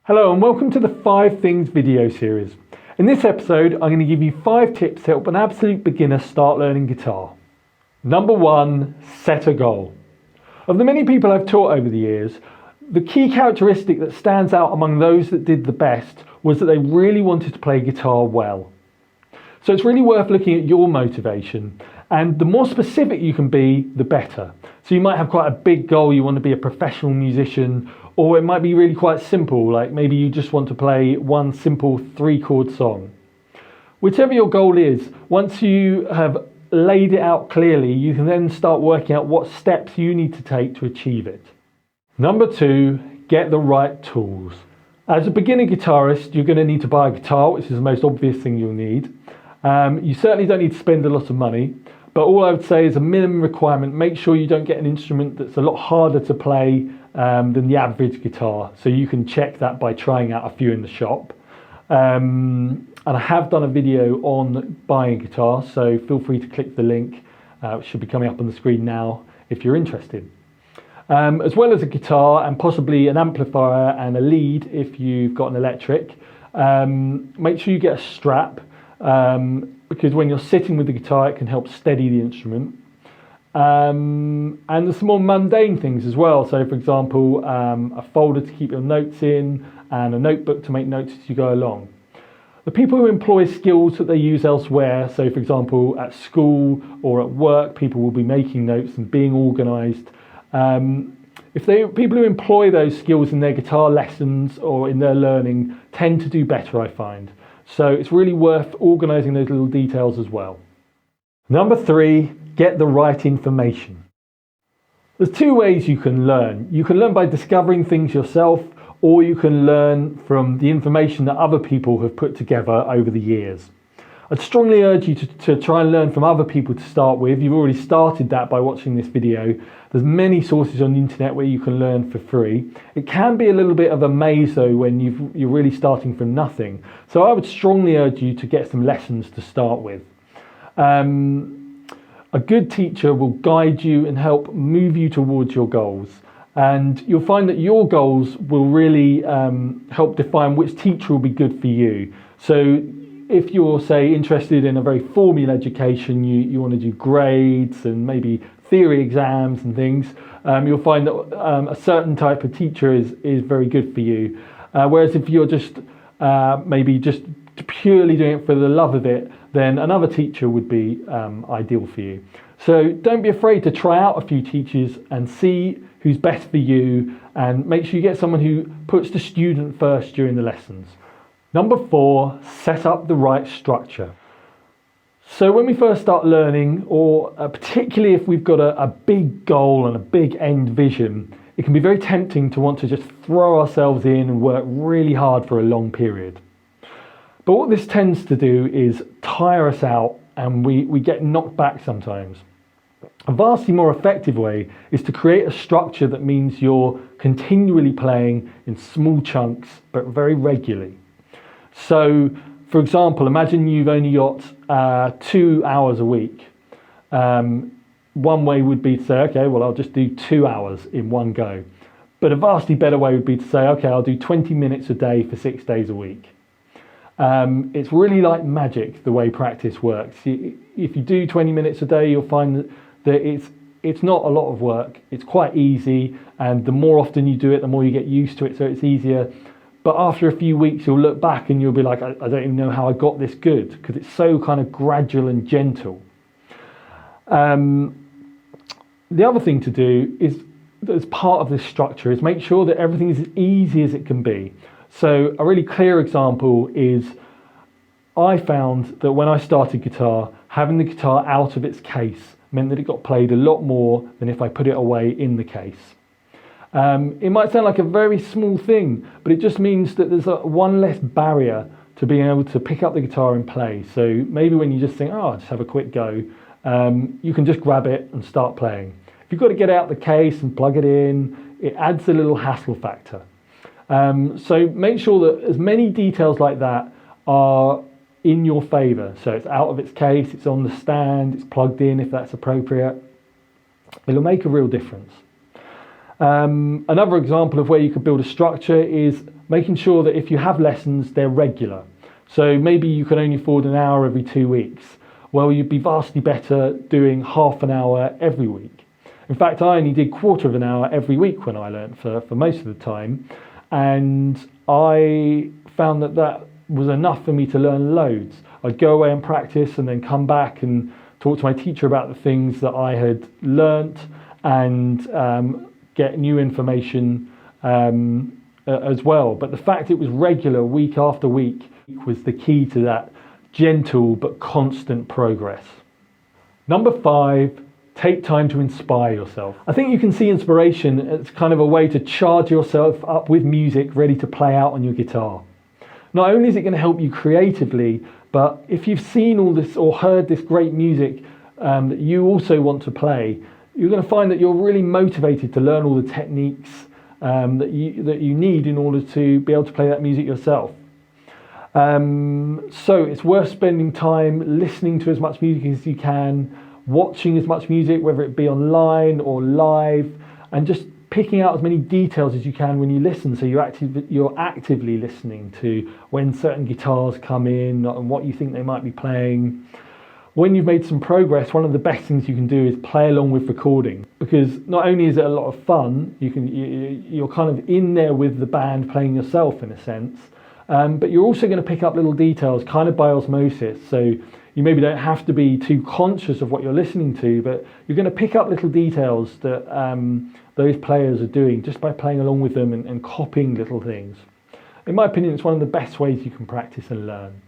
Hello and welcome to the 5 Things video series. In this episode, I'm going to give you 5 tips to help an absolute beginner start learning guitar. Number 1, set a goal. Of the many people I've taught over the years, the key characteristic that stands out among those that did the best was that they really wanted to play guitar well. So it's really worth looking at your motivation, and the more specific you can be, the better. So you might have quite a big goal, you want to be a professional musician, or it might be really quite simple, like maybe you just want to play one simple 3-chord song. Whichever your goal is, once you have laid it out clearly, you can then start working out what steps you need to take to achieve it. Number 2, get the right tools. As a beginner guitarist, you're going to need to buy a guitar, which is the most obvious thing you'll need. You certainly don't need to spend a lot of money, but all I would say is a minimum requirement: make sure you don't get an instrument that's a lot harder to play than the average guitar. So you can check that by trying out a few in the shop. And I have done a video on buying a guitar, so feel free to click the link, which should be coming up on the screen now if you're interested. As well as a guitar and possibly an amplifier and a lead if you've got an electric, make sure you get a strap, because when you're sitting with the guitar it can help steady the instrument. And there's some more mundane things as well. So for example, a folder to keep your notes in and a notebook to make notes as you go along. The people who employ skills that they use elsewhere, so for example at school or at work, people will be making notes and being organised. People who employ those skills in their guitar lessons or in their learning tend to do better, I find. So it's really worth organising those little details as well. Number 3, get the right information. There's 2 ways you can learn. You can learn by discovering things yourself, or you can learn from the information that other people have put together over the years. I'd strongly urge you to try and learn from other people to start with. You've already started that by watching this video. There's many sources on the internet where you can learn for free. It can be a little bit of a maze though when you're really starting from nothing. So I would strongly urge you to get some lessons to start with. A good teacher will guide you and help move you towards your goals. And you'll find that your goals will really help define which teacher will be good for you. So if you're, say, interested in a very formal education, you want to do grades and maybe theory exams and things, you'll find that a certain type of teacher is very good for you. Whereas if you're just maybe just purely doing it for the love of it, then another teacher would be ideal for you. So don't be afraid to try out a few teachers and see who's best for you, and make sure you get someone who puts the student first during the lessons. Number 4, set up the right structure. So when we first start learning, or particularly if we've got a big goal and a big end vision, it can be very tempting to want to just throw ourselves in and work really hard for a long period. But what this tends to do is tire us out, and we get knocked back sometimes. A vastly more effective way is to create a structure that means you're continually playing in small chunks but very regularly. So for example, imagine you've only got 2 hours a week. One way would be to say, okay, well, I'll just do 2 hours in one go. But a vastly better way would be to say, okay, I'll do 20 minutes a day for 6 days a week. It's really like magic the way practice works. If you do 20 minutes a day, you'll find that it's not a lot of work. It's quite easy, and the more often you do it, the more you get used to it, so it's easier. But after a few weeks, you'll look back and you'll be like, I don't even know how I got this good, because it's so kind of gradual and gentle. The other thing to do is, as part of this structure, is make sure that everything is as easy as it can be. So a really clear example is, I found that when I started guitar, having the guitar out of its case meant that it got played a lot more than if I put it away in the case. It might sound like a very small thing, but it just means that there's one less barrier to being able to pick up the guitar and play. So maybe when you just think, oh, I'll just have a quick go, you can just grab it and start playing. If you've got to get out the case and plug it in, it adds a little hassle factor. So make sure that as many details like that are in your favour. So it's out of its case, it's on the stand, it's plugged in if that's appropriate. It'll make a real difference. Another example of where you could build a structure is making sure that if you have lessons, they're regular. So maybe you can only afford an hour every 2 weeks. Well, you'd be vastly better doing half an hour every week. In fact, I only did quarter of an hour every week when I learnt for most of the time. And I found that that was enough for me to learn loads. I'd go away and practice and then come back and talk to my teacher about the things that I had learnt and get new information as well. But the fact it was regular week after week was the key to that gentle but constant progress. Number 5, take time to inspire yourself. I think you can see inspiration as kind of a way to charge yourself up with music ready to play out on your guitar. Not only is it going to help you creatively, but if you've seen all this or heard this great music that you also want to play, you're going to find that you're really motivated to learn all the techniques that you need in order to be able to play that music yourself. So it's worth spending time listening to as much music as you can, watching as much music, whether it be online or live, and just picking out as many details as you can when you listen, so you're actively listening to when certain guitars come in and what you think they might be playing. When you've made some progress, one of the best things you can do is play along with recording, because not only is it a lot of fun, you're kind of in there with the band playing yourself in a sense, but you're also going to pick up little details kind of by osmosis. So you maybe don't have to be too conscious of what you're listening to, but you're going to pick up little details that those players are doing just by playing along with them and copying little things. In my opinion, it's one of the best ways you can practice and learn.